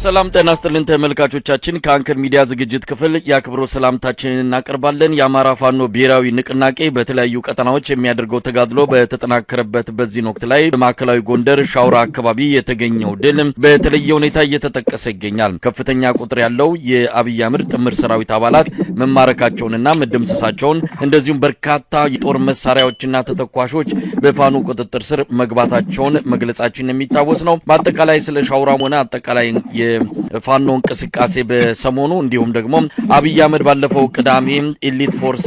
ሰላም ጤና ይስጥልን ተመልካቾቻችን ከአንከር ሚዲያ ዝግጅት ክፍል ያክብሮ ሰላምታችንን እናቀርባለን። የአማራ ፋኖ ብሔራዊ ንቅናቄ በተለያዩ ቀጠናዎች የሚያደርገው ተጋድሎ በተጠናከረበት በዚህ ወቅት ላይ በማዕከላዊ ጎንደር ሻውራ አካባቢ የተገኘው ድል በተለየ ሁኔታ እየተጠቀሰ ይገኛል። ከፍተኛ ቁጥር ያለው የአብይ አህመድ ጥምር ሰራዊት አባላት መማረካቸውንና መደምሰሳቸውን እንደዚሁም በርካታ የጦር መሳሪያዎችና ተተኳሾች በፋኖ ቁጥጥር ስር መግባታቸውን መግለጻችን የሚታወስ ነው። በአጠቃላይ ስለ ሻውራም ሆነ አጠቃላይ የፋኖ እንቅስቃሴ በሰሞኑ እንዲሁም ደግሞ አብይ አህመድ ባለፈው ቅዳሜ ኤሊት ፎርስ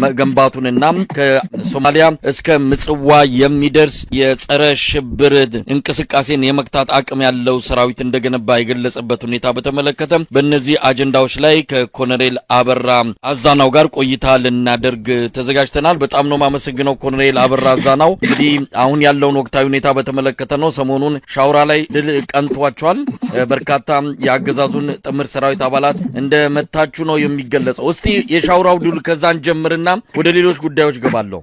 መገንባቱንና ከሶማሊያ እስከ ምጽዋ የሚደርስ የጸረ ሽብር እንቅስቃሴን የመክታት አቅም ያለው ሰራዊት እንደገነባ የገለጸበት ሁኔታ በተመለከተ በእነዚህ አጀንዳዎች ላይ ከኮሎኔል አበራ አዛናው ጋር ቆይታ ልናደርግ ተዘጋጅተናል። በጣም ነው ማመሰግነው ኮሎኔል አበራ አዛናው። እንግዲህ አሁን ያለውን ወቅታዊ ሁኔታ በተመለከተ ነው። ሰሞኑን ሻውራ ላይ ድል ቀንቷቸዋል። በርካታ የአገዛዙን ጥምር ሰራዊት አባላት እንደመታቹ ነው የሚገለጸው። እስቲ የሻውራው ድል ከዛን ጀምርና ወደ ሌሎች ጉዳዮች ገባለሁ።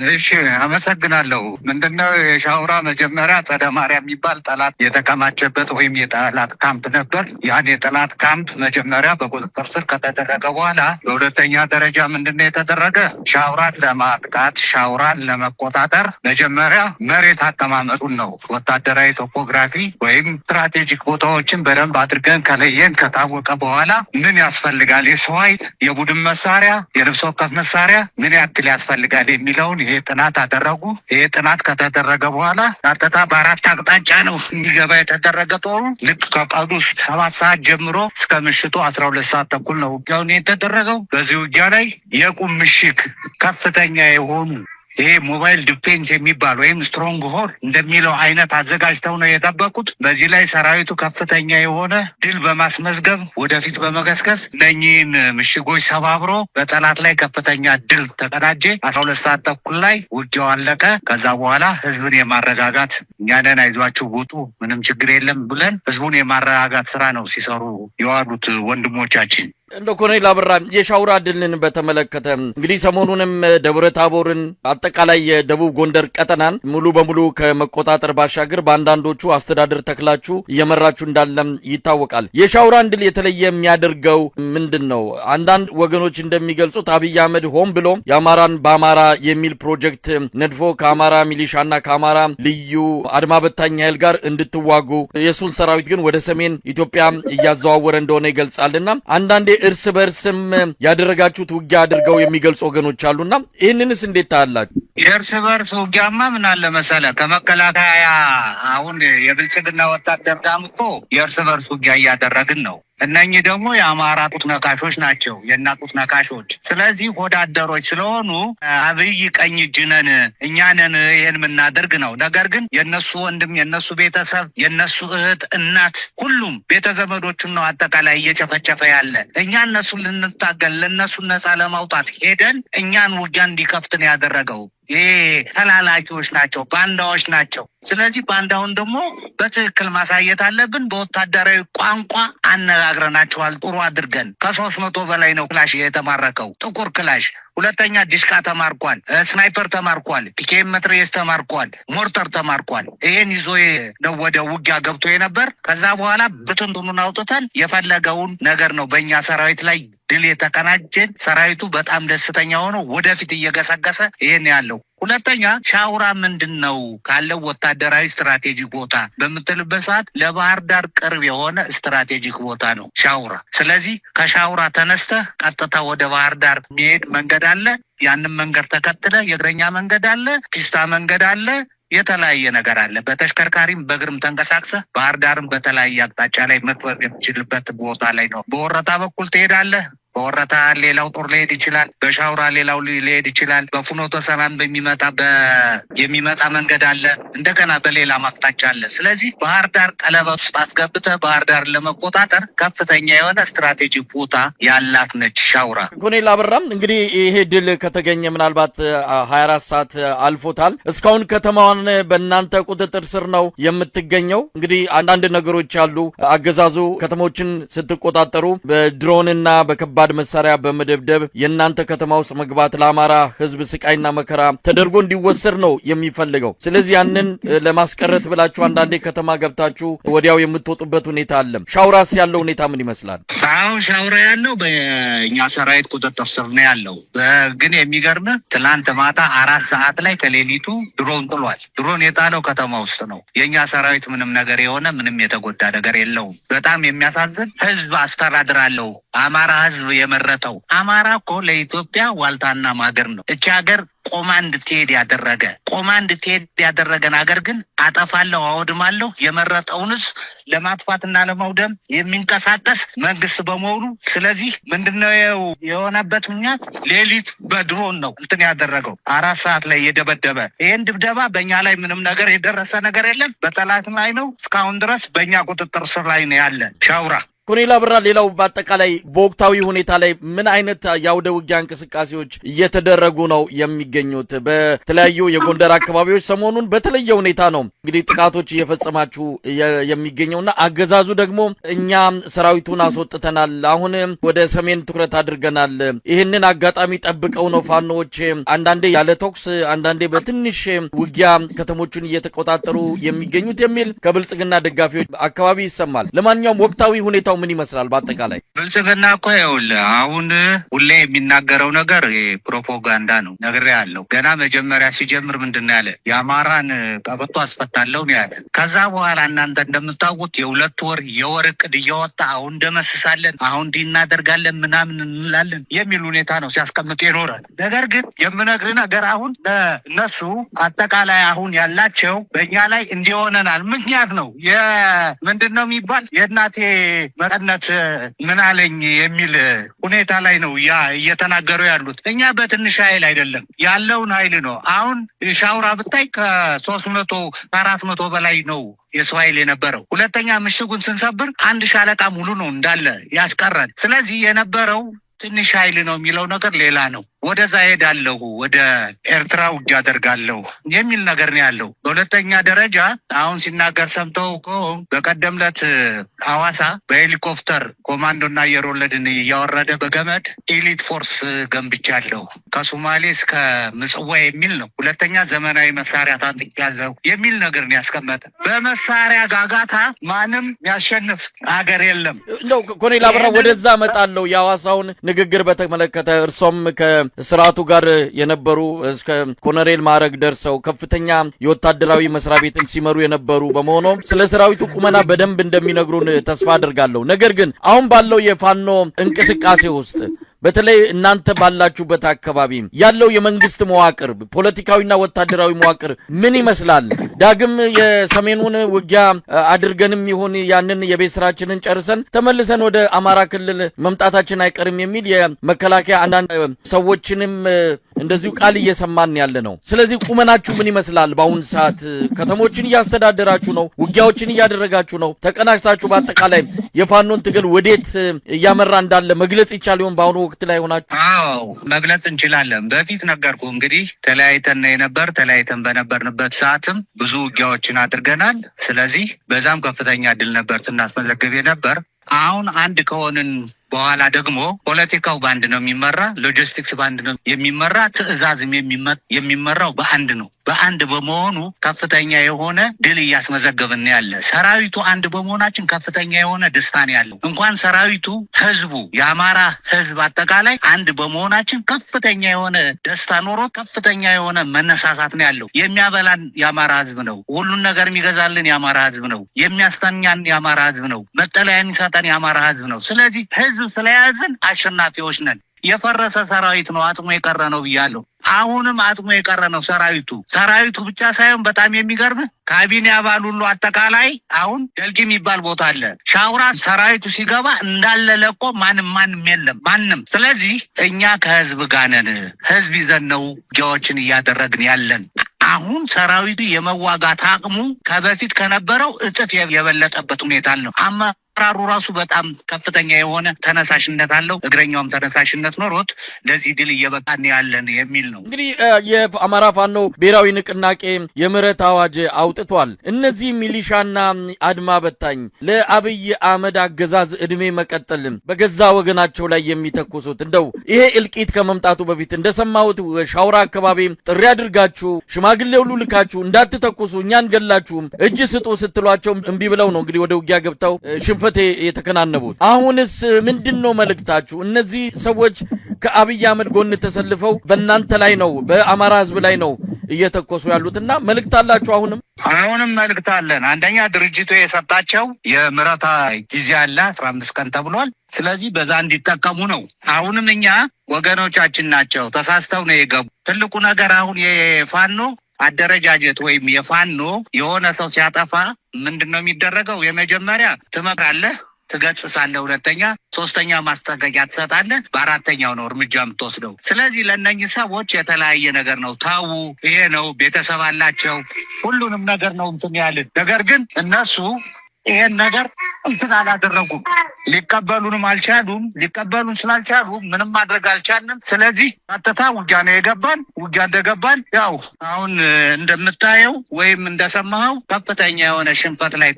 እሺ አመሰግናለሁ። ምንድነው የሻውራ መጀመሪያ ጸደ ማርያም የሚባል ጠላት የተከማቸበት ወይም የጠላት ካምፕ ነበር። ያን የጠላት ካምፕ መጀመሪያ በቁጥጥር ስር ከተደረገ በኋላ በሁለተኛ ደረጃ ምንድነው የተደረገ? ሻውራን ለማጥቃት ሻውራን ለመቆጣጠር መጀመሪያ መሬት አቀማመጡን ነው ወታደራዊ ቶፖግራፊ ወይም ስትራቴጂክ ቦታዎችን በደንብ አድርገን ከለየን ከታወቀ በኋላ ምን ያስፈልጋል፣ የሰው ኃይል፣ የቡድን መሳሪያ፣ የነፍስ ወከፍ መሳሪያ ምን ያክል ያስፈልጋል የሚለውን ይሄ ጥናት አደረጉ። ይሄ ጥናት ከተደረገ በኋላ ቀጥታ በአራት አቅጣጫ ነው እንዲገባ የተደረገ። ጦሩ ልክ ከቀኑ 7 ሰዓት ጀምሮ እስከ ምሽቱ 12 ሰዓት ተኩል ነው ውጊያውን የተደረገው። በዚህ ውጊያ ላይ የቁም ምሽግ ከፍተኛ የሆኑ ይሄ ሞባይል ዲፌንስ የሚባል ወይም ስትሮንግ ሆል እንደሚለው አይነት አዘጋጅተው ነው የጠበቁት። በዚህ ላይ ሰራዊቱ ከፍተኛ የሆነ ድል በማስመዝገብ ወደፊት በመገስገስ እነኚህን ምሽጎች ሰባብሮ በጠላት ላይ ከፍተኛ ድል ተቀዳጀ። 12 ሰዓት ተኩል ላይ ውጊያው አለቀ። ከዛ በኋላ ህዝብን የማረጋጋት እኛንን አይዟችሁ ውጡ ምንም ችግር የለም ብለን ህዝቡን የማረጋጋት ስራ ነው ሲሰሩ የዋሉት ወንድሞቻችን። እንደ ኮሎኔል አበራ የሻውራ ድልን በተመለከተ እንግዲህ ሰሞኑንም ደብረ ታቦርን አጠቃላይ የደቡብ ጎንደር ቀጠናን ሙሉ በሙሉ ከመቆጣጠር ባሻገር በአንዳንዶቹ አስተዳደር ተክላችሁ እየመራችሁ እንዳለም ይታወቃል። የሻውራን ድል የተለየ የሚያደርገው ምንድን ነው? አንዳንድ ወገኖች እንደሚገልጹት አብይ አህመድ ሆን ብሎ የአማራን በአማራ የሚል ፕሮጀክት ነድፎ ከአማራ ሚሊሻና ከአማራ ልዩ አድማ በታኝ ኃይል ጋር እንድትዋጉ የሱን ሰራዊት ግን ወደ ሰሜን ኢትዮጵያ እያዘዋወረ እንደሆነ ይገልጻልና አንዳንዴ እርስ በርስም ያደረጋችሁት ውጊያ አድርገው የሚገልጹ ወገኖች አሉና ይህንንስ እንዴት ታያላችሁ? የእርስ በርስ ውጊያማ ምን አለ መሰለ፣ ከመከላከያ አሁን የብልጽግና ወታደር ጋምቶ የእርስ በርስ ውጊያ እያደረግን ነው። እነኚህ ደግሞ የአማራ ጡት ነካሾች ናቸው፣ የእናት ነካሾች። ስለዚህ ወዳደሮች ስለሆኑ አብይ ቀኝ እጅ ነን እኛንን ይሄን የምናደርግ ነው። ነገር ግን የነሱ ወንድም፣ የነሱ ቤተሰብ፣ የነሱ እህት፣ እናት ሁሉም ቤተዘመዶቹን ነው አጠቃላይ እየጨፈጨፈ ያለ። እኛ እነሱን ልንታገል ለነሱ ነፃ ለማውጣት ሄደን እኛን ውጊያ እንዲከፍትን ያደረገው ይሄ ተላላኪዎች ናቸው፣ ባንዳዎች ናቸው። ስለዚህ ባንዳውን ደግሞ በትክክል ማሳየት አለብን። በወታደራዊ ቋንቋ አነጋግረናቸዋል ጥሩ አድርገን። ከ300 በላይ ነው ክላሽ የተማረከው፣ ጥቁር ክላሽ። ሁለተኛ ዲሽቃ ተማርኳል፣ ስናይፐር ተማርኳል፣ ፒኬም መትረየስ ተማርኳል፣ ሞርተር ተማርኳል። ይሄን ይዞ ነው ወደ ውጊያ ገብቶ የነበር። ከዛ በኋላ ብትንትኑን አውጥተን የፈለገውን ነገር ነው በእኛ ሰራዊት ላይ ድል የተቀናጀን። ሰራዊቱ በጣም ደስተኛ ሆኖ ወደፊት እየገሰገሰ ይሄን ያለው። ሁለተኛ ሻውራ ምንድን ነው ካለው ወታደራዊ ስትራቴጂክ ቦታ በምትልበት ሰዓት ለባህር ዳር ቅርብ የሆነ ስትራቴጂክ ቦታ ነው ሻውራ። ስለዚህ ከሻውራ ተነስተህ ቀጥታ ወደ ባህር ዳር የሚሄድ መንገድ አለ። ያንን መንገድ ተከትለ የእግረኛ መንገድ አለ፣ ፒስታ መንገድ አለ፣ የተለያየ ነገር አለ። በተሽከርካሪም በእግርም ተንቀሳቅሰህ ባህር ዳርም በተለያየ አቅጣጫ ላይ መክበብ የምችልበት ቦታ ላይ ነው። በወረታ በኩል ትሄዳለህ። በወረታ ሌላው ጦር ሊሄድ ይችላል። በሻውራ ሌላው ሊሄድ ይችላል። በፍኖተ ሰላም የሚመጣ መንገድ አለ። እንደገና በሌላ ማቅጣጫ አለ። ስለዚህ ባህር ዳር ቀለበት ውስጥ አስገብተህ ባህር ዳር ለመቆጣጠር ከፍተኛ የሆነ ስትራቴጂክ ቦታ ያላት ነች ሻውራ። ኮሎኔል አበራም እንግዲህ ይሄ ድል ከተገኘ ምናልባት 24 ሰዓት አልፎታል። እስካሁን ከተማዋን በእናንተ ቁጥጥር ስር ነው የምትገኘው። እንግዲህ አንዳንድ ነገሮች አሉ። አገዛዙ ከተሞችን ስትቆጣጠሩ በድሮንና በከባ በከባድ መሳሪያ በመደብደብ የእናንተ ከተማ ውስጥ መግባት ለአማራ ህዝብ ስቃይና መከራ ተደርጎ እንዲወሰድ ነው የሚፈልገው። ስለዚህ ያንን ለማስቀረት ብላችሁ አንዳንዴ ከተማ ገብታችሁ ወዲያው የምትወጡበት ሁኔታ አለ። ሻውራስ ያለው ሁኔታ ምን ይመስላል? አሁን ሻውራ ያለው በእኛ ሰራዊት ቁጥጥር ስር ነው ያለው። ግን የሚገርም ትላንት ማታ 4 ሰዓት ላይ ከሌሊቱ ድሮን ጥሏል። ድሮን የጣለው ከተማ ውስጥ ነው። የእኛ ሰራዊት ምንም ነገር የሆነ ምንም የተጎዳ ነገር የለውም። በጣም የሚያሳዝን ህዝብ አስተዳድራለሁ አማራ ህዝብ የመረጠው አማራ እኮ ለኢትዮጵያ ዋልታና ማገር ነው። እቺ ሀገር ቆማ እንድትሄድ ያደረገን ሀገር ግን አጠፋለሁ አወድማለሁ የመረጠውን ህዝብ ለማጥፋትና ለማውደም የሚንቀሳቀስ መንግስት በመሆኑ ስለዚህ ምንድነው የሆነበት ምክንያት ሌሊት በድሮን ነው እንትን ያደረገው 4 ሰዓት ላይ የደበደበ። ይሄን ድብደባ በእኛ ላይ ምንም ነገር የደረሰ ነገር የለም። በጠላት ላይ ነው። እስካሁን ድረስ በእኛ ቁጥጥር ስር ላይ ነው ያለ ሻውራ። ኮሎኔል አበራ፣ ሌላው በአጠቃላይ በወቅታዊ ሁኔታ ላይ ምን አይነት የአውደ ውጊያ እንቅስቃሴዎች እየተደረጉ ነው የሚገኙት? በተለያዩ የጎንደር አካባቢዎች ሰሞኑን በተለየ ሁኔታ ነው እንግዲህ ጥቃቶች እየፈጸማችሁ የሚገኘውና አገዛዙ ደግሞ እኛ ሰራዊቱን አስወጥተናል፣ አሁን ወደ ሰሜን ትኩረት አድርገናል፣ ይህንን አጋጣሚ ጠብቀው ነው ፋኖዎች አንዳንዴ ያለ ተኩስ አንዳንዴ በትንሽ ውጊያ ከተሞቹን እየተቆጣጠሩ የሚገኙት የሚል ከብልጽግና ደጋፊዎች አካባቢ ይሰማል። ለማንኛውም ወቅታዊ ሁኔታው ምን ይመስላል? በአጠቃላይ ብልጽግና እኮ ይኸውልህ አሁን ሁሌ የሚናገረው ነገር ፕሮፓጋንዳ ነው። ነግሬሃለሁ። ገና መጀመሪያ ሲጀምር ምንድነው ያለ? የአማራን ቀበቶ አስፈታለሁ ነው ያለ። ከዛ በኋላ እናንተ እንደምታውቁት የ2 ወር የወር እቅድ እያወጣ አሁን እንደመስሳለን፣ አሁን እንዲህ እናደርጋለን ምናምን እንላለን የሚል ሁኔታ ነው ሲያስቀምጥ ይኖራል። ነገር ግን የምነግርህ ነገር አሁን እነሱ አጠቃላይ አሁን ያላቸው በእኛ ላይ እንዲሆነናል ምክንያት ነው ምንድነው የሚባል የእናቴ መቀነት ምን አለኝ የሚል ሁኔታ ላይ ነው እየተናገሩ ያሉት። እኛ በትንሽ ኃይል አይደለም ያለውን ኃይል ነው። አሁን ሻውራ ብታይ ከ300 400 በላይ ነው የሰው ኃይል የነበረው። ሁለተኛ ምሽጉን ስንሰብር 1 ሻለቃ ሙሉ ነው እንዳለ ያስቀረን። ስለዚህ የነበረው ትንሽ ኃይል ነው የሚለው ነገር ሌላ ነው። ወደዛ ሄዳለሁ ወደ ኤርትራ ውጊያ አደርጋለሁ የሚል ነገር ነው ያለው። በሁለተኛ ደረጃ አሁን ሲናገር ሰምተው እኮ በቀደም ዕለት ሐዋሳ በሄሊኮፕተር ኮማንዶና አየር ወለድን እያወረደ በገመድ ኤሊት ፎርስ ገንብቻለሁ ከሶማሌ እስከ ምጽዋ የሚል ነው። ሁለተኛ ዘመናዊ መሳሪያ ታጥቄያለሁ የሚል ነገር ነው ያስቀመጠ። በመሳሪያ ጋጋታ ማንም ያሸንፍ ሀገር የለም። እንደው ኮሎኔል አበራ ወደዛ እመጣለሁ። የሐዋሳውን ንግግር በተመለከተ እርሶም ስርዓቱ ጋር የነበሩ እስከ ኮሎኔል ማዕረግ ደርሰው ከፍተኛ የወታደራዊ መስሪያ ቤትን ሲመሩ የነበሩ በመሆኑ ስለ ሰራዊቱ ቁመና በደንብ እንደሚነግሩን ተስፋ አድርጋለሁ። ነገር ግን አሁን ባለው የፋኖ እንቅስቃሴ ውስጥ በተለይ እናንተ ባላችሁበት አካባቢ ያለው የመንግስት መዋቅር ፖለቲካዊና ወታደራዊ መዋቅር ምን ይመስላል? ዳግም የሰሜኑን ውጊያ አድርገንም ይሁን ያንን የቤት ስራችንን ጨርሰን ተመልሰን ወደ አማራ ክልል መምጣታችን አይቀርም የሚል የመከላከያ አንዳንድ ሰዎችንም እንደዚሁ ቃል እየሰማን ያለ ነው። ስለዚህ ቁመናችሁ ምን ይመስላል? በአሁን ሰዓት ከተሞችን እያስተዳደራችሁ ነው፣ ውጊያዎችን እያደረጋችሁ ነው፣ ተቀናጅታችሁ በአጠቃላይ የፋኖን ትግል ወዴት እያመራ እንዳለ መግለጽ ይቻል ይሆን? በአሁኑ ወቅት ላይ ሆናችሁ? አዎ መግለጽ እንችላለን። በፊት ነገርኩ እንግዲህ ተለያይተን በነበርንበት ሰዓትም ብዙ ውጊያዎችን አድርገናል። ስለዚህ በዛም ከፍተኛ ድል ነበር ስናስመዘግብ ነበር። አሁን አንድ ከሆንን በኋላ ደግሞ ፖለቲካው በአንድ ነው የሚመራ፣ ሎጂስቲክስ በአንድ ነው የሚመራ፣ ትዕዛዝም የሚመራው በአንድ ነው። በአንድ በመሆኑ ከፍተኛ የሆነ ድል እያስመዘገብን ያለ። ሰራዊቱ አንድ በመሆናችን ከፍተኛ የሆነ ደስታ ነው ያለው። እንኳን ሰራዊቱ ህዝቡ፣ የአማራ ህዝብ አጠቃላይ አንድ በመሆናችን ከፍተኛ የሆነ ደስታ ኖሮ ከፍተኛ የሆነ መነሳሳት ነው ያለው። የሚያበላን የአማራ ህዝብ ነው። ሁሉን ነገር የሚገዛልን የአማራ ህዝብ ነው። የሚያስተኛን የአማራ ህዝብ ነው። መጠለያ የሚሰጠን የአማራ ህዝብ ነው። ስለዚህ ህዝብ ስለያዝን አሸናፊዎች ነን። የፈረሰ ሰራዊት ነው አጥሞ የቀረ ነው ብያለሁ። አሁንም አጥሞ የቀረ ነው ሰራዊቱ ብቻ ሳይሆን በጣም የሚገርም ካቢኔ አባል ሁሉ አጠቃላይ አሁን ደልጊ የሚባል ቦታ አለ። ሻውራ ሰራዊቱ ሲገባ እንዳለ ለቆ ማንም የለም ማንም። ስለዚህ እኛ ከህዝብ ጋር ነን። ህዝብ ይዘን ነው ውጊያዎችን እያደረግን ያለን። አሁን ሰራዊቱ የመዋጋት አቅሙ ከበፊት ከነበረው እጥፍ የበለጠበት ሁኔታ ነው። አመራሩ ራሱ በጣም ከፍተኛ የሆነ ተነሳሽነት አለው። እግረኛውም ተነሳሽነት ኖሮት ለዚህ ድል እየበቃን ያለን የሚል ነው። እንግዲህ የአማራ ፋኖ ብሔራዊ ንቅናቄ የምህረት አዋጅ አውጥቷል። እነዚህ ሚሊሻና አድማ በታኝ ለአብይ አህመድ አገዛዝ እድሜ መቀጠል በገዛ ወገናቸው ላይ የሚተኩሱት እንደው ይሄ እልቂት ከመምጣቱ በፊት እንደሰማሁት ሻውራ አካባቢ ጥሪ አድርጋችሁ ሽማግሌ ሁሉ ልካችሁ እንዳትተኩሱ እኛን ገላችሁም እጅ ስጡ ስትሏቸው እምቢ ብለው ነው እንግዲህ ወደ ውጊያ ገብተው ሽንፈት የተከናነቡት። አሁንስ ምንድነው መልእክታችሁ? እነዚህ ሰዎች ከአብይ አህመድ ጎን ተሰልፈው በእናንተ ላይ ነው በአማራ ህዝብ ላይ ነው እየተኮሱ ያሉትና መልእክት አላችሁ? አሁንም መልእክት አለን። አንደኛ ድርጅቱ የሰጣቸው የምህረት ጊዜ አለ 15 ቀን ተብሏል። ስለዚህ በዛ እንዲጠቀሙ ነው። አሁንም እኛ ወገኖቻችን ናቸው፣ ተሳስተው ነው የገቡ። ትልቁ ነገር አሁን የፋኖ አደረጃጀት ወይም የፋኖ የሆነ ሰው ሲያጠፋ ምንድነው የሚደረገው? የመጀመሪያ ትመክራለህ፣ ትገስጻለህ፣ ሁለተኛ ሶስተኛ ማስጠንቀቂያ ትሰጣለህ፣ በአራተኛው ነው እርምጃ የምትወስደው። ስለዚህ ለእነኝህ ሰዎች የተለያየ ነገር ነው። ታው ይሄ ነው፣ ቤተሰብ አላቸው፣ ሁሉንም ነገር ነው እንትን ያልን። ነገር ግን እነሱ ይሄን ነገር እንትን አላደረጉም፣ ሊቀበሉንም አልቻሉም። ሊቀበሉን ስላልቻሉ ምንም ማድረግ አልቻልንም። ስለዚህ ቀጥታ ውጊያ ነው የገባን። ውጊያ እንደገባን ያው አሁን እንደምታየው ወይም እንደሰማኸው ከፍተኛ የሆነ ሽንፈት ላይ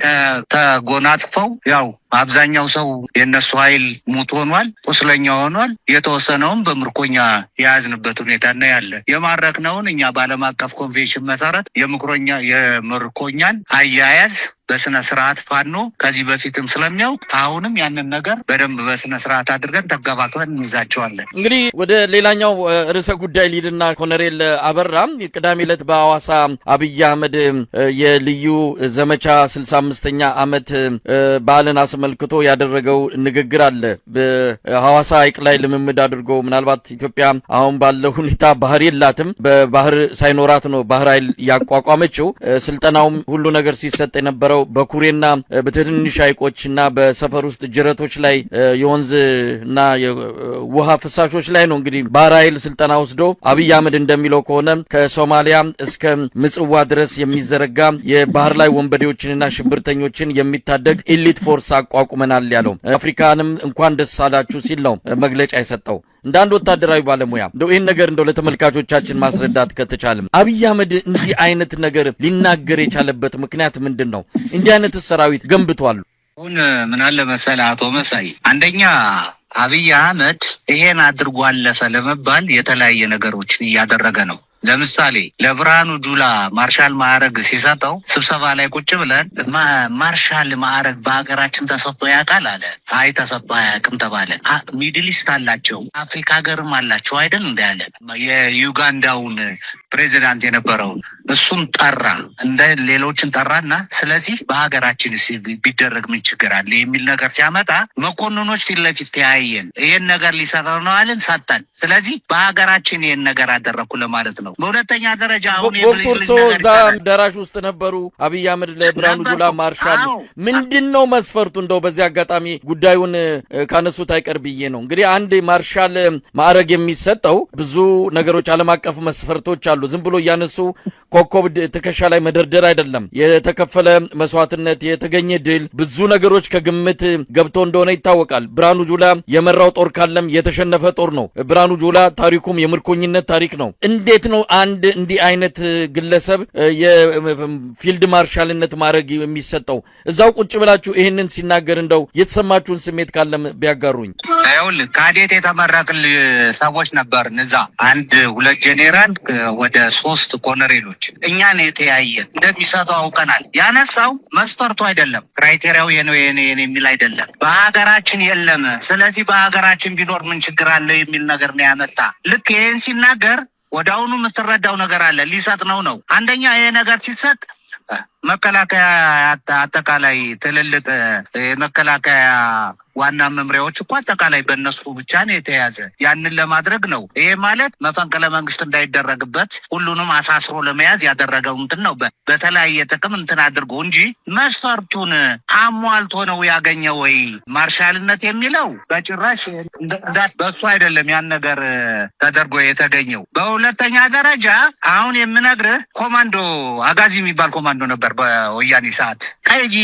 ተጎናጽፈው ያው አብዛኛው ሰው የነሱ ኃይል ሙት ሆኗል፣ ቁስለኛ ሆኗል። የተወሰነውም በምርኮኛ የያዝንበት ሁኔታ ነው ያለ። የማረክነውን እኛ በዓለም አቀፍ ኮንቬንሽን መሰረት የምርኮኛን አያያዝ በስነ ስርዓት ፋኖ ከዚህ በፊትም ስለሚያውቅ አሁንም ያንን ነገር በደንብ በስነ ስርዓት አድርገን ተገባክበን እንይዛቸዋለን። እንግዲህ ወደ ሌላኛው ርዕሰ ጉዳይ ሊድና ኮሎኔል አበራ ቅዳሜ ዕለት በሐዋሳ አብይ አህመድ የልዩ ዘመቻ 65ኛ ዓመት በዓልን አስመልክቶ ያደረገው ንግግር አለ። በሐዋሳ ሐይቅ ላይ ልምምድ አድርጎ ምናልባት ኢትዮጵያ አሁን ባለው ሁኔታ ባህር የላትም፣ በባህር ሳይኖራት ነው ባህር ኃይል ያቋቋመችው። ስልጠናውም ሁሉ ነገር ሲሰጥ የነበረው በኩሬና በትንንሽ ሐይቆችና በሰፈር ውስጥ ጅረቶች ላይ የወንዝና የውሃ ፍሳሾች ላይ ነው። እንግዲህ ባህር ኃይል ስልጠና ወስዶ አብይ አህመድ እንደሚለው ከሆነ ከሶማሊያ እስከ ምጽዋ ድረስ የሚዘረጋ የባህር ላይ ወንበዴዎችንና ሽብርተኞችን የሚታደግ ኢሊት ፎርስ አቋቁመናል ያለው። አፍሪካንም እንኳን ደስ አላችሁ ሲል ነው መግለጫ የሰጠው። እንደ አንድ ወታደራዊ ባለሙያ እንደው ይህን ነገር እንደው ለተመልካቾቻችን ማስረዳት ከተቻለም አብይ አህመድ እንዲህ አይነት ነገር ሊናገር የቻለበት ምክንያት ምንድን ነው? እንዲህ አይነት ሰራዊት ገንብቷል። አሁን ምን አለ መሰለህ አቶ መሳይ፣ አንደኛ አብይ አህመድ ይሄን አድርጎ አለፈ ለመባል የተለያየ ነገሮችን እያደረገ ነው። ለምሳሌ ለብርሃኑ ጁላ ማርሻል ማዕረግ ሲሰጠው ስብሰባ ላይ ቁጭ ብለን ማርሻል ማዕረግ በሀገራችን ተሰጥቶ ያውቃል አለ። አይ ተሰጥቶ አያውቅም ተባለ። ሚድል ኢስት አላቸው፣ አፍሪካ ሀገርም አላቸው አይደል እንደ ያለ የዩጋንዳውን ፕሬዚዳንት የነበረውን እሱም ጠራ፣ እንደ ሌሎችን ጠራና ስለዚህ በሀገራችን ቢደረግ ምን ችግር አለ የሚል ነገር ሲያመጣ መኮንኖች ፊት ለፊት ተያየን። ይሄን ነገር ሊሰጠው ነው አለን፣ ሰጠን። ስለዚህ በሀገራችን ይሄን ነገር አደረኩ ለማለት ነው። በሁለተኛ ደረጃ አሁን ቦርቶርሶ እዛ አዳራሽ ውስጥ ነበሩ። አብይ አህመድ ለብርሃኑ ጁላ ማርሻል ምንድነው መስፈርቱ? እንደው በዚህ አጋጣሚ ጉዳዩን ካነሱት አይቀር ብዬ ነው። እንግዲህ አንድ ማርሻል ማዕረግ የሚሰጠው ብዙ ነገሮች ዓለም አቀፍ መስፈርቶች አሉ። ዝም ብሎ እያነሱ ኮከብ ትከሻ ላይ መደርደር አይደለም። የተከፈለ መስዋዕትነት፣ የተገኘ ድል፣ ብዙ ነገሮች ከግምት ገብቶ እንደሆነ ይታወቃል። ብርሃኑ ጁላ የመራው ጦር ካለም የተሸነፈ ጦር ነው። ብርሃኑ ጁላ ታሪኩም የምርኮኝነት ታሪክ ነው። እንዴት ነው አንድ እንዲህ አይነት ግለሰብ የፊልድ ማርሻልነት ማዕረግ የሚሰጠው? እዛው ቁጭ ብላችሁ ይህንን ሲናገር እንደው የተሰማችሁን ስሜት ካለም ቢያጋሩኝ። ይኸውልህ ካዴት የተመረቅን ሰዎች ነበር እዛ 1-2 ጄኔራል ወደ 3 ኮሎኔሎች እኛን የተያየን እንደሚሰጠው አውቀናል። ያነሳው መስፈርቱ አይደለም፣ ክራይቴሪያው የኔ የሚል አይደለም፣ በሀገራችን የለም። ስለዚህ በሀገራችን ቢኖር ምን ችግር አለ የሚል ነገር ነው ያመጣ። ልክ ይህን ሲናገር ወደ አሁኑ የምትረዳው ነገር አለ። ሊሰጥ ነው። አንደኛ ይሄ ነገር ሲሰጥ መከላከያ አጠቃላይ ትልልቅ የመከላከያ ዋና መምሪያዎች እኮ አጠቃላይ በእነሱ ብቻ ነው የተያዘ። ያንን ለማድረግ ነው። ይሄ ማለት መፈንቅለ መንግስት እንዳይደረግበት ሁሉንም አሳስሮ ለመያዝ ያደረገው እንትን ነው። በተለያየ ጥቅም እንትን አድርጎ እንጂ መስፈርቱን አሟልቶ ነው ያገኘ ወይ ማርሻልነት የሚለው በጭራሽ በሱ አይደለም ያን ነገር ተደርጎ የተገኘው። በሁለተኛ ደረጃ አሁን የምነግርህ ኮማንዶ አጋዚ የሚባል ኮማንዶ ነበር ነበር በወያኔ ሰዓት። ቀይ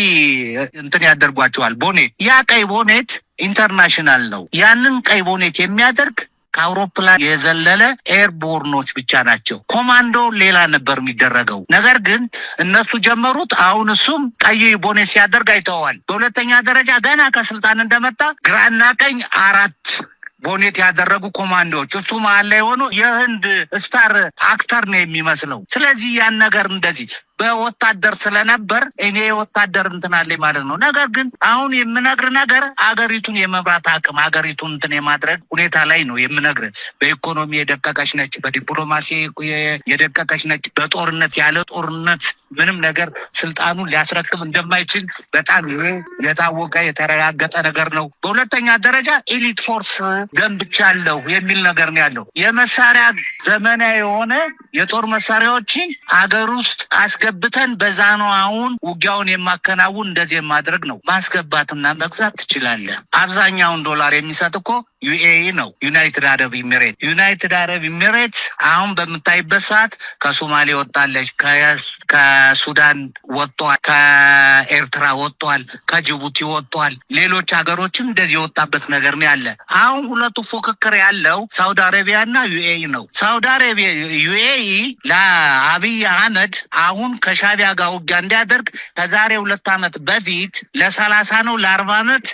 እንትን ያደርጓቸዋል ቦኔት። ያ ቀይ ቦኔት ኢንተርናሽናል ነው። ያንን ቀይ ቦኔት የሚያደርግ ከአውሮፕላን የዘለለ ኤርቦርኖች ብቻ ናቸው። ኮማንዶ ሌላ ነበር የሚደረገው። ነገር ግን እነሱ ጀመሩት። አሁን እሱም ቀይ ቦኔት ሲያደርግ አይተዋል። በሁለተኛ ደረጃ ገና ከስልጣን እንደመጣ ግራና ቀኝ 4 ቦኔት ያደረጉ ኮማንዶዎች፣ እሱ መሀል ላይ ሆኖ የህንድ ስታር አክተር ነው የሚመስለው። ስለዚህ ያን ነገር እንደዚህ በወታደር ስለነበር እኔ ወታደር እንትን አለኝ ማለት ነው። ነገር ግን አሁን የምነግር ነገር አገሪቱን የመምራት አቅም አገሪቱን እንትን የማድረግ ሁኔታ ላይ ነው የምነግር። በኢኮኖሚ የደቀቀች ነች፣ በዲፕሎማሲ የደቀቀች ነች። በጦርነት ያለ ጦርነት ምንም ነገር ስልጣኑን ሊያስረክብ እንደማይችል በጣም የታወቀ የተረጋገጠ ነገር ነው። በሁለተኛ ደረጃ ኤሊት ፎርስ ገንብቻለሁ የሚል ነገር ነው ያለው። የመሳሪያ ዘመናዊ የሆነ የጦር መሳሪያዎችን አገር ውስጥ አስገብተን በዛ ነው አሁን ውጊያውን የማከናውን እንደዚህ ማድረግ ነው። ማስገባትና መግዛት ትችላለህ። አብዛኛውን ዶላር የሚሰጥ እኮ ዩኤኢ ነው፣ ዩናይትድ አረብ ኤሚሬት። ዩናይትድ አረብ ኤሚሬት አሁን በምታይበት ሰዓት ከሶማሌ ወጣለች፣ ከሱዳን ወጥቷል፣ ከኤርትራ ወጥቷል፣ ከጅቡቲ ወጥቷል። ሌሎች ሀገሮችም እንደዚህ የወጣበት ነገር ነው ያለ። አሁን ሁለቱ ፉክክር ያለው ሳውዲ አረቢያና ዩኤኢ ነው። ሳውዲ አረቢያ ዩኤኢ ለአብይ አህመድ አሁን ከሻቢያ ጋር ውጊያ እንዲያደርግ ከዛሬ 2 ዓመት በፊት ለ30 ነው ለ40 ዓመት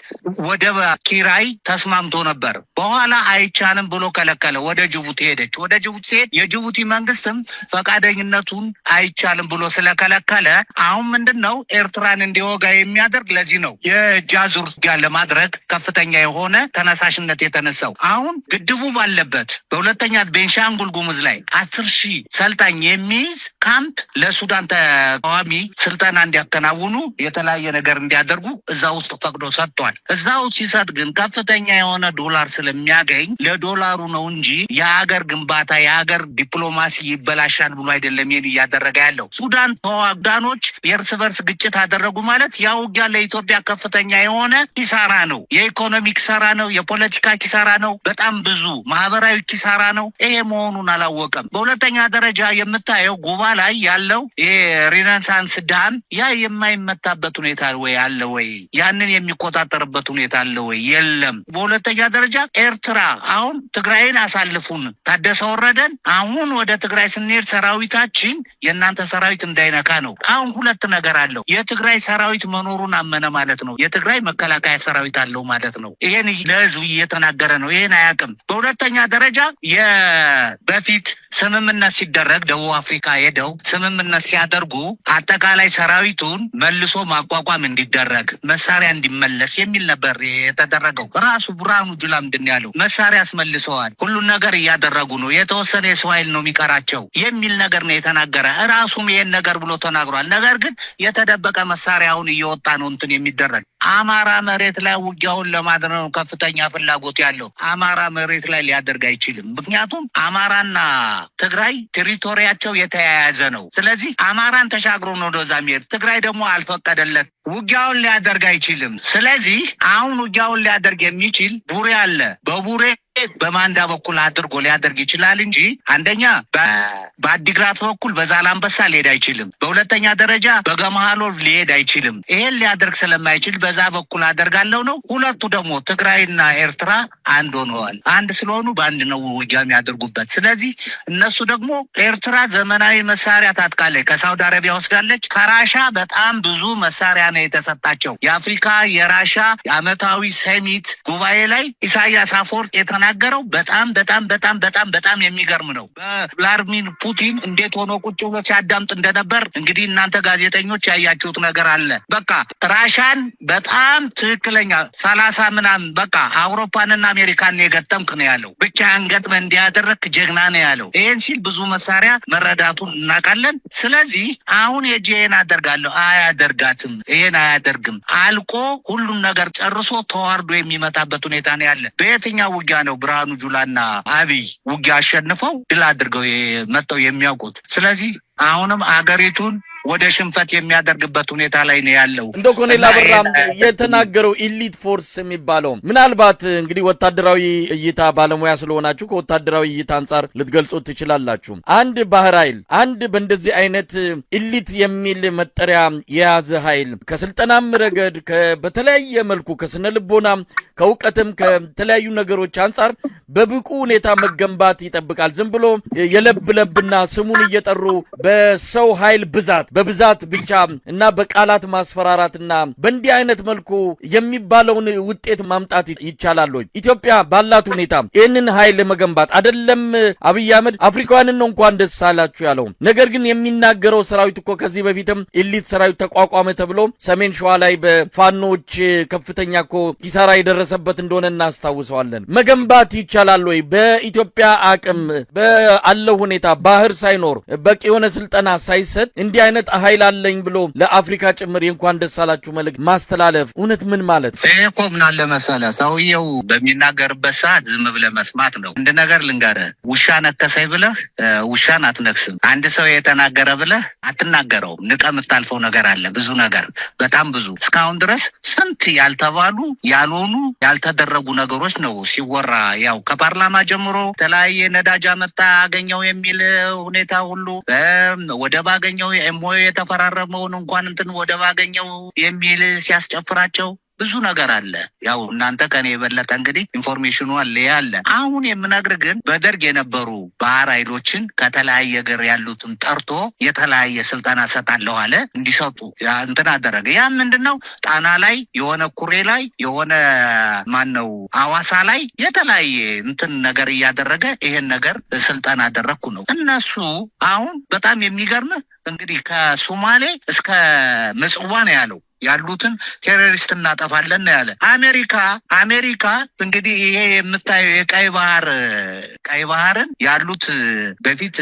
ወደብ ኪራይ ተስማምቶ ነበር። በኋላ አይቻልም ብሎ ከለከለ። ወደ ጅቡቲ ሄደች። ወደ ጅቡቲ ሲሄድ የጅቡቲ መንግስትም ፈቃደኝነቱን አይቻልም ብሎ ስለከለከለ አሁን ምንድነው ኤርትራን እንዲወጋ የሚያደርግ ለዚህ ነው የእጅ አዙር ውጊያ ለማድረግ ከፍተኛ የሆነ ተነሳሽነት የተነሳው። አሁን ግድቡ ባለበት በሁለተኛ ቤንሻንጉል ጉሙዝ ላይ 10,000 ሰልጣኝ የሚይዝ ካምፕ ለሱዳን ተቃዋሚ ስልጠና እንዲያከናውኑ የተለያየ ነገር እንዲያደርጉ እዛ ውስጥ ፈቅዶ ሰጥቷል። እዛው ሲሰጥ ግን ከፍተኛ የሆነ ዶላር ስለሚያገኝ ለዶላሩ ነው እንጂ የሀገር ግንባታ የሀገር ዲፕሎማሲ ይበላሻል ብሎ አይደለም ይሄን እያደረገ ያለው። ሱዳን ተዋጋኖች የእርስ በርስ ግጭት አደረጉ ማለት ያ ውጊያ ለኢትዮጵያ ከፍተኛ የሆነ ኪሳራ ነው። የኢኮኖሚ ኪሳራ ነው፣ የፖለቲካ ኪሳራ ነው፣ በጣም ብዙ ማህበራዊ ኪሳራ ነው። ይሄ መሆኑን አላወቀም። በሁለተኛ ደረጃ የምታየው ጉባ ላይ ያለው የሬኔሳንስ ዳም ያ የማይመታበት ሁኔታ ወይ አለ ወይ? ያንን የሚቆጣጠርበት ሁኔታ አለ ወይ? የለም። በሁለተኛ ደረጃ ኤርትራ አሁን ትግራይን አሳልፉን ታደሰ ወረደን አሁን ወደ ትግራይ ስንሄድ ሰራዊታችን የእናንተ ሰራዊት እንዳይነካ ነው። አሁን ሁለት ነገር አለው። የትግራይ ሰራዊት መኖሩን አመነ ማለት ነው። የትግራይ መከላከያ ሰራዊት አለው ማለት ነው። ይሄን ለህዝቡ እየተናገረ ነው። ይሄን አያውቅም። በሁለተኛ ደረጃ በፊት ስምምነት ሲደረግ ደቡብ አፍሪካ ሄደው ስምምነት ሲያደርጉ አጠቃላይ ሰራዊቱን መልሶ ማቋቋም እንዲደረግ መሳሪያ እንዲመለስ የሚል ነበር የተደረገው። ራሱ ብርሃኑ ጁላ ምንድን ያለው መሳሪያ አስመልሰዋል፣ ሁሉን ነገር እያደረጉ ነው፣ የተወሰነ የሰው ኃይል ነው የሚቀራቸው የሚል ነገር ነው የተናገረ። ራሱም ይሄን ነገር ብሎ ተናግሯል። ነገር ግን የተደበቀ መሳሪያውን እየወጣ ነው እንትን የሚደረግ። አማራ መሬት ላይ ውጊያውን ለማድረግ ነው ከፍተኛ ፍላጎት ያለው። አማራ መሬት ላይ ሊያደርግ አይችልም። ምክንያቱም አማራና ትግራይ ቴሪቶሪያቸው የተያያዘ ነው። ስለዚህ አማራን ተሻግሮ ነው ወደዛ የሚሄድ። ትግራይ ደግሞ አልፈቀደለት፣ ውጊያውን ሊያደርግ አይችልም። ስለዚህ አሁን ውጊያውን ሊያደርግ የሚችል ቡሬ አለ። በቡሬ በማንዳ በኩል አድርጎ ሊያደርግ ይችላል እንጂ አንደኛ በአዲግራት በኩል በዛላምበሳ ሊሄድ አይችልም። በሁለተኛ ደረጃ በገመሃሎ ሊሄድ አይችልም። ይሄን ሊያደርግ ስለማይችል በዛ በኩል አደርጋለሁ ነው። ሁለቱ ደግሞ ትግራይና ኤርትራ አንድ ሆነዋል። አንድ ስለሆኑ በአንድ ነው ውጊያ የሚያደርጉበት። ስለዚህ እነሱ ደግሞ ኤርትራ ዘመናዊ መሳሪያ ታጥቃለች፣ ከሳውዲ አረቢያ ወስዳለች። ከራሻ በጣም ብዙ መሳሪያ ነው የተሰጣቸው። የአፍሪካ የራሻ አመታዊ ሰሚት ጉባኤ ላይ ኢሳያስ አፈወርቅ የተናገረው በጣም የሚገርም ነው። በቭላድሚር ፑቲን እንዴት ሆኖ ቁጭ ብሎ ሲያዳምጥ እንደነበር እንግዲህ እናንተ ጋዜጠኞች ያያችሁት ነገር አለ። በቃ ራሻን በጣም ትክክለኛ 30 ምናምን በቃ አውሮፓንና አሜሪካን የገጠምክ ነው ያለው። ብቻህን ገጥመህ እንዲያደረግክ ጀግና ነው ያለው። ይሄን ሲል ብዙ መሳሪያ መረዳቱን እናውቃለን። ስለዚህ አሁን ይሄን አደርጋለሁ አያደርጋትም። ይሄን አያደርግም። አልቆ ሁሉም ነገር ጨርሶ ተዋርዶ የሚመጣበት ሁኔታ ነው ያለ። በየትኛው ውጊያ ነው ብርሃኑ ጁላና አብይ ውጊያ አሸንፈው ድል አድርገው መጥተው የሚያውቁት? ስለዚህ አሁንም አገሪቱን ወደ ሽንፈት የሚያደርግበት ሁኔታ ላይ ነው ያለው። እንደ ኮሎኔል አበራም የተናገረው ኢሊት ፎርስ የሚባለው ምናልባት እንግዲህ ወታደራዊ እይታ ባለሙያ ስለሆናችሁ ከወታደራዊ እይታ አንጻር ልትገልጹት ትችላላችሁ። አንድ ባህር ኃይል አንድ በእንደዚህ አይነት ኢሊት የሚል መጠሪያ የያዘ ኃይል ከስልጠናም ረገድ በተለያየ መልኩ ከስነ ልቦናም ከእውቀትም ከተለያዩ ነገሮች አንጻር በብቁ ሁኔታ መገንባት ይጠብቃል። ዝም ብሎ የለብለብና ስሙን እየጠሩ በሰው ኃይል በብዛት ብቻ እና በቃላት ማስፈራራትና በእንዲህ አይነት መልኩ የሚባለውን ውጤት ማምጣት ይቻላል ወይ? ኢትዮጵያ ባላት ሁኔታ ይህንን ኃይል መገንባት አይደለም አብይ አህመድ አፍሪካውያንን ነው እንኳን ደስ አላችሁ ያለው። ነገር ግን የሚናገረው ሰራዊት እኮ ከዚህ በፊትም ኢሊት ሰራዊት ተቋቋመ ተብሎ ሰሜን ሸዋ ላይ በፋኖች ከፍተኛ እኮ ኪሳራ የደረሰበት እንደሆነ እናስታውሰዋለን። መገንባት ይቻላል ወይ? በኢትዮጵያ አቅም ባለው ሁኔታ ባህር ሳይኖር በቂ የሆነ ስልጠና ሳይሰጥ እንዲህ አይነት ኃይል አለኝ ብሎ ለአፍሪካ ጭምር እንኳን ደስ አላችሁ መልእክት ማስተላለፍ እውነት ምን ማለት ነው? ይሄ እኮ ምን አለ መሰለህ ሰውየው በሚናገርበት ሰዓት ዝም ብለህ መስማት ነው። እንደ ነገር ልንገርህ፣ ውሻ ነከሰኝ ብለህ ውሻን አትነክስም። አንድ ሰው የተናገረ ብለህ አትናገረውም። ንቀህ የምታልፈው ነገር አለ፣ ብዙ ነገር፣ በጣም ብዙ። እስካሁን ድረስ ስንት ያልተባሉ ያልሆኑ ያልተደረጉ ነገሮች ነው ሲወራ። ያው ከፓርላማ ጀምሮ የተለያየ ነዳጅ አመጣ አገኘው የሚል ሁኔታ ሁሉ ወደብ አገኘው ኤምኦኤ የተፈራረመውን እንኳን እንትን ወደብ አገኘው የሚል ሲያስጨፍራቸው ብዙ ነገር አለ። ያው እናንተ ከኔ የበለጠ እንግዲህ ኢንፎርሜሽኑ አለ። አሁን የምነግር ግን በደርግ የነበሩ ባህር ኃይሎችን ከተለያየ ሀገር ያሉትን ጠርቶ የተለያየ ስልጠና ሰጣለሁ አለ። እንዲሰጡ እንትን አደረገ። ያ ምንድነው? ጣና ላይ የሆነ ኩሬ ላይ የሆነ አዋሳ ላይ የተለያየ እንትን ነገር እያደረገ ይሄን ነገር ስልጠና አደረግኩ ነው። እነሱ አሁን በጣም የሚገርምህ እንግዲህ ከሶማሌ እስከ ምጽዋ ነው ያለው ያሉትን ቴሮሪስት እናጠፋለን ያለ አሜሪካ እንግዲህ ይሄ የምታየው ቀይ ባህርን ያሉት በፊት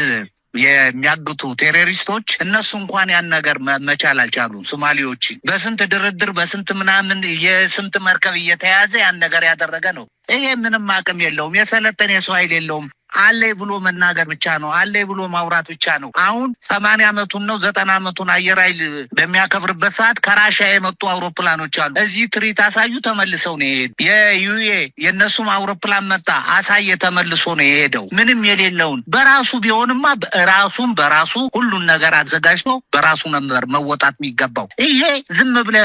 የሚያግቱ ቴሮሪስቶች እነሱ እንኳን ያን ነገር መቻል አልቻሉም። ሶማሌዎች በስንት ድርድር በስንት ምናምን የስንት መርከብ እየተያዘ ያን ነገር ያደረገ ነው። ይሄ ምንም አቅም የለውም። የሰለጠነ የሰው ኃይል የለውም። አለ ብሎ መናገር ብቻ ነው። አለ ብሎ ማውራት ብቻ ነው። አሁን 80 ዓመቱን ነው 90 ዓመቱን አየር ኃይል በሚያከብርበት ሰዓት ከራሻ የመጡ አውሮፕላኖች አሉ። እዚህ ትርኢት አሳዩ፣ ተመልሰው ነው የሄዱ። የዩኤ የእነሱም አውሮፕላን መጣ አሳየ፣ ተመልሶ ነው የሄደው። ምንም የሌለውን በራሱ ቢሆንማ በራሱ ሁሉን ነገር አዘጋጅቶ በራሱ ነበር መወጣት የሚገባው። ይሄ ዝም ብለ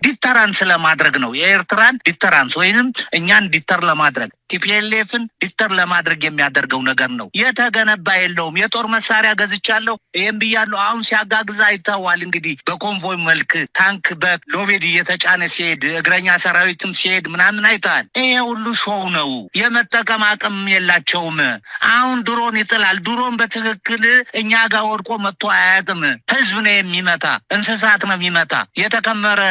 ዲተራንስ ለማድረግ ነው። የኤርትራን ዲተራንስ ወይንም እኛን ዲተር ለማድረግ ቲፒኤልኤፍን ዲተር ለማድረግ የሚያደርገው ነገር ነው። የተገነባ የለውም። የጦር መሳሪያ ገዝቻለሁ ይሄን ብያለሁ። አሁን ሲያጋግዛ ይታዋል። እንግዲህ በኮንቮይ መልክ ታንክ በሎቤድ እየተጫነ ሲሄድ እግረኛ ሰራዊትም ሲሄድ ምናምን አይተሃል። ይሄ ሁሉ ሾው ነው። የመጠቀም አቅም የላቸውም። አሁን ድሮን ይጥላል። ድሮን በትክክል እኛ ጋር ወድቆ መጥቶ አያውቅም። ህዝብ ነው የሚመታ፣ እንስሳት ነው የሚመታ፣ የተከመረ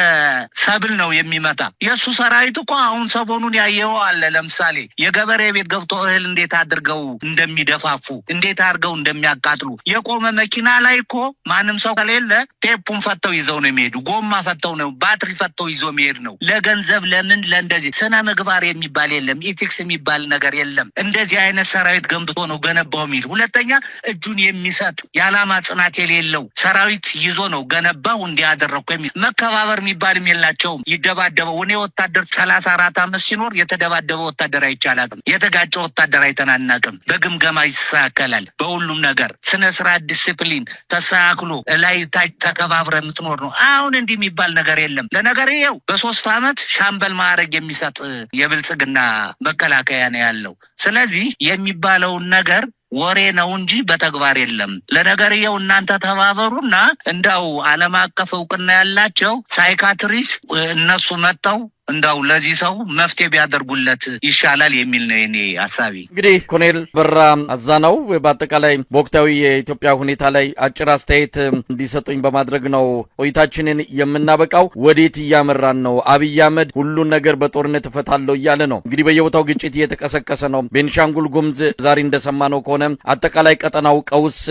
ሰብል ነው የሚመታ። የእሱ ሰራዊት እኮ አሁን ሰሞኑን ያየው አለ። ለምሳሌ የገበሬ ቤት ገብቶ እህል እንዴት አድርገው እንደሚደፋፉ እንዴት አድርገው እንደሚያቃጥሉ የቆመ መኪና ላይ እኮ ማንም ሰው ከሌለ ቴፑን ፈተው ይዘው ነው የሚሄዱ። ጎማ ፈተው ነው፣ ባትሪ ፈተው ይዞ የሚሄድ ነው። ለገንዘብ ለምን ለእንደዚህ ስነ ምግባር የሚባል የለም፣ ኢቲክስ የሚባል ነገር የለም። እንደዚህ አይነት ሰራዊት ገንብቶ ነው ገነባው የሚል። ሁለተኛ እጁን የሚሰጥ የዓላማ ጽናት የሌለው ሰራዊት ይዞ ነው ገነባው እንዲያደረኩ የሚል። መከባበር የሚባልም የላቸውም። ይደባደበው። እኔ ወታደር 34 ዓመት ሲኖር የተደባደበ ወታደር አይቻላትም። የተጋጨ ወታደር አይተናናቅም። በግምገማ ይስተካከላል። በሁሉም ነገር ስነ ስርዓት ዲሲፕሊን ተስተካክሎ ላይ ታች ተከባብረ የምትኖር ነው። አሁን እንዲህ የሚባል ነገር የለም። ለነገር ይኸው በ3 ዓመት ሻምበል ማዕረግ የሚሰጥ የብልጽግና መከላከያ ነው ያለው። ስለዚህ የሚባለውን ነገር ወሬ ነው እንጂ በተግባር የለም። ለነገርየው እናንተ ተባበሩና እንዳው ዓለም አቀፍ እውቅና ያላቸው ሳይካትሪስት እነሱ መጥተው እንዳው ለዚህ ሰው መፍትሄ ቢያደርጉለት ይሻላል የሚል ነው የኔ ሐሳቢ። እንግዲህ ኮሎኔል በራ አዛናው በአጠቃላይ በወቅታዊ የኢትዮጵያ ሁኔታ ላይ አጭር አስተያየት እንዲሰጡኝ በማድረግ ነው ቆይታችንን የምናበቃው። ወዴት እያመራን ነው? አብይ አህመድ ሁሉን ነገር በጦርነት እፈታለሁ እያለ ነው። እንግዲህ በየቦታው ግጭት እየተቀሰቀሰ ነው። ቤንሻንጉል ጉሙዝ ዛሬ እንደሰማነው ከሆነ አጠቃላይ ቀጠናው ቀውስ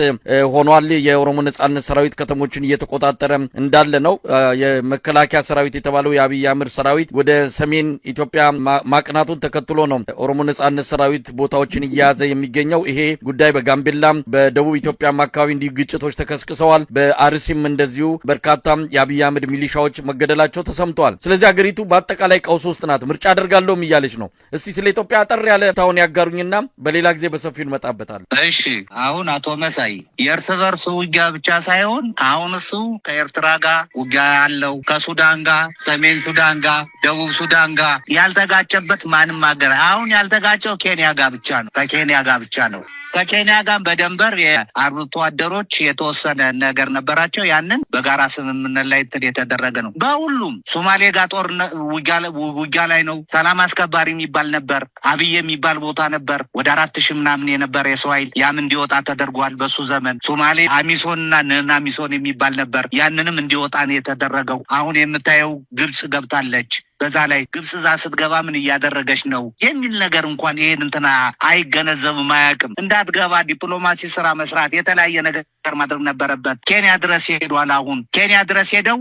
ሆኗል። የኦሮሞ ነጻነት ሰራዊት ከተሞችን እየተቆጣጠረ እንዳለ ነው። የመከላከያ ሰራዊት የተባለው የአብይ አህመድ ሰራዊት ወደ ሰሜን ኢትዮጵያ ማቅናቱን ተከትሎ ነው ኦሮሞ ነጻነት ሰራዊት ቦታዎችን እያያዘ የሚገኘው። ይሄ ጉዳይ በጋምቤላም በደቡብ ኢትዮጵያም አካባቢ እንዲሁ ግጭቶች ተከስክሰዋል። በአርሲም እንደዚሁ በርካታ የአብይ አህመድ ሚሊሻዎች መገደላቸው ተሰምተዋል። ስለዚህ ሀገሪቱ በአጠቃላይ ቀውስ ውስጥ ናት። ምርጫ አደርጋለሁ እያለች ነው። እስቲ ስለ ኢትዮጵያ አጠር ያለ ታውን ያጋሩኝና በሌላ ጊዜ በሰፊው እንመጣበታለን። እሺ አሁን አቶ መሳይ የእርስ በርስ ውጊያ ብቻ ሳይሆን አሁን እሱ ከኤርትራ ጋር ውጊያ ያለው ከሱዳን ጋር ሰሜን ሱዳን ጋር ደቡብ ሱዳን ጋር ያልተጋጨበት ማንም ሀገር አሁን ያልተጋጨው ኬንያ ጋር ብቻ ነው። ከኬንያ ጋር ብቻ ነው። ከኬንያ ጋር በደንበር የአርብቶ አደሮች የተወሰነ ነገር ነበራቸው። ያንን በጋራ ስምምነት ላይ የተደረገ ነው። በሁሉም ሶማሌ ጋር ጦርነት ውጊያ ላይ ነው። ሰላም አስከባሪ የሚባል ነበር። አብይ የሚባል ቦታ ነበር። ወደ 4,000 ምናምን የነበረ የሰው ኃይል ያም እንዲወጣ ተደርጓል። በሱ ዘመን ሶማሌ አሚሶንና ነናሚሶን የሚባል ነበር። ያንንም እንዲወጣ ነው የተደረገው። አሁን የምታየው ግብጽ ገብታለች። በዛ ላይ ግብጽ እዛ ስትገባ ምን እያደረገች ነው የሚል ነገር እንኳን ይሄን እንትና አይገነዘብም፣ አያውቅም። እንዳትገባ ዲፕሎማሲ ስራ መስራት የተለያየ ነገር ማድረግ ነበረበት። ኬንያ ድረስ ሄዷል። አሁን ኬንያ ድረስ ሄደው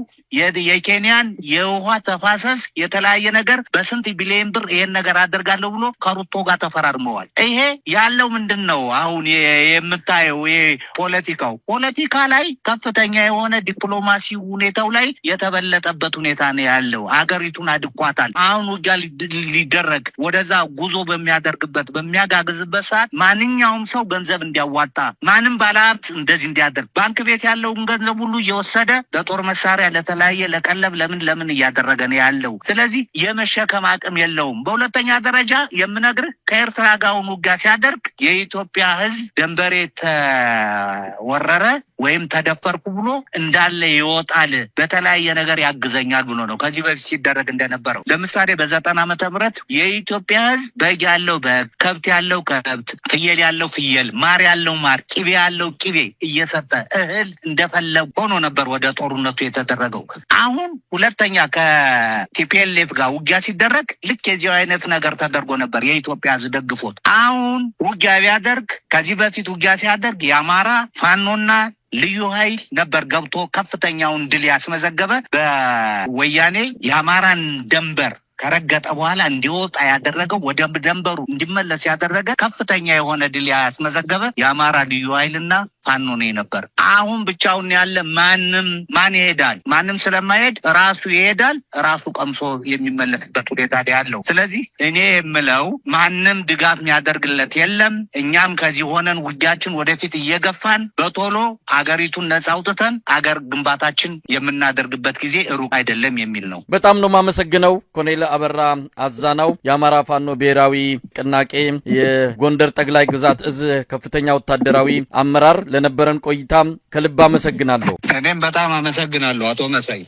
የኬንያን የውሃ ተፋሰስ የተለያየ ነገር በስንት ቢሊዮን ብር ይሄን ነገር አደርጋለሁ ብሎ ከሩቶ ጋር ተፈራርመዋል። ይሄ ያለው ምንድን ነው? አሁን የምታየው ፖለቲካ ላይ ከፍተኛ የሆነ ዲፕሎማሲ ሁኔታው ላይ የተበለጠበት ሁኔታ ነው ያለው። አገሪቱን አድቋታል። አሁን ውጊያ ሊደረግ ወደዛ ጉዞ በሚያጋግዝበት ሰዓት ማንኛውም ሰው ገንዘብ እንዲያዋጣ ማንም ባለሀብት እንደዚህ እንዲያደርግ ባንክ ቤት ያለውን ገንዘብ ሁሉ እየወሰደ ለጦር መሳሪያ ለተለያየ ለቀለብ ለምን እያደረገ ነው ያለው። ስለዚህ የመሸከም አቅም የለውም። በሁለተኛ ደረጃ የምነግርህ ከኤርትራ ጋር ውጊያ ሲያደርግ የኢትዮጵያ ሕዝብ ደንበሬ ተወረረ ወይም ተደፈርኩ ብሎ እንዳለ ይወጣል፣ በተለያየ ነገር ያግዘኛል ብሎ ነው ከዚህ በፊት ሲደረግ እንደነበረው። ለምሳሌ በ90 ዓመተ ምህረት የኢትዮጵያ ሕዝብ በግ ያለው በግ፣ ከብት ያለው ከብት፣ ፍየል ያለው ፍየል፣ ማር ያለው ማር፣ ቅቤ ያለው ቅቤ እየሰጠ እህል እንደፈለግ ሆኖ ነበር ወደ ጦርነቱ የተደረገው። አሁን ሁለተኛ ከቲፒኤልኤፍ ጋር ውጊያ ሲደረግ ልክ የዚሁ አይነት ነገር ተደርጎ ነበር የኢትዮጵያ ሕዝብ ደግፎት። አሁን ውጊያ ቢያደርግ ከዚህ በፊት ውጊያ ሲያደርግ የአማራ ፋኖና ልዩ ኃይል ነበር ገብቶ ከፍተኛውን ድል ያስመዘገበ። በወያኔ የአማራን ደንበር ከረገጠ በኋላ እንዲወጣ ያደረገው ወደ ደንበሩ እንዲመለስ ያደረገ ከፍተኛ የሆነ ድል ያስመዘገበ የአማራ ልዩ ኃይልና ፋኖ ነው ነበር። አሁን ብቻውን ያለ ማን ይሄዳል? ማንም ስለማይሄድ ራሱ ይሄዳል። ራሱ ቀምሶ የሚመለስበት ሁኔታ ያለው። ስለዚህ እኔ የምለው ማንም ድጋፍ የሚያደርግለት የለም። እኛም ከዚህ ሆነን ውጊያችን ወደፊት እየገፋን በቶሎ አገሪቱን ነጻ አውጥተን አገር ግንባታችን የምናደርግበት ጊዜ ሩቅ አይደለም የሚል ነው። በጣም ነው የማመሰግነው ኮሎኔል አበራ አዛናው የአማራ ፋኖ ብሔራዊ ንቅናቄ የጎንደር ጠቅላይ ግዛት እዝ ከፍተኛ ወታደራዊ አመራር ለነበረን ቆይታ ከልብ አመሰግናለሁ። እኔም በጣም አመሰግናለሁ አቶ መሳይ።